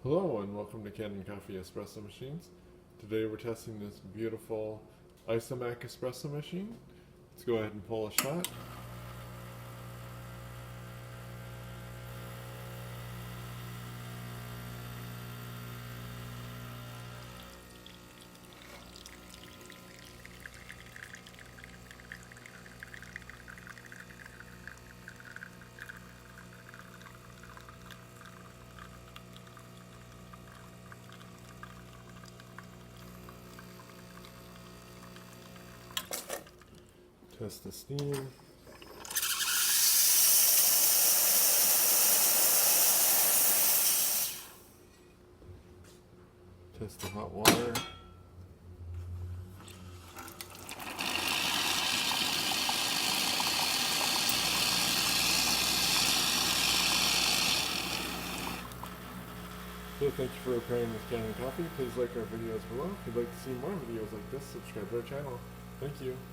Hello and welcome to Kanen Coffee Espresso Machines. Today we're testing this beautiful Isomac espresso machine. Let's go ahead and pull a shot. Test the steam. Test the hot water. So thank you for preparing this Kanen coffee. Please like our videos below. If you'd like to see more videos like this, subscribe to our channel. Thank you.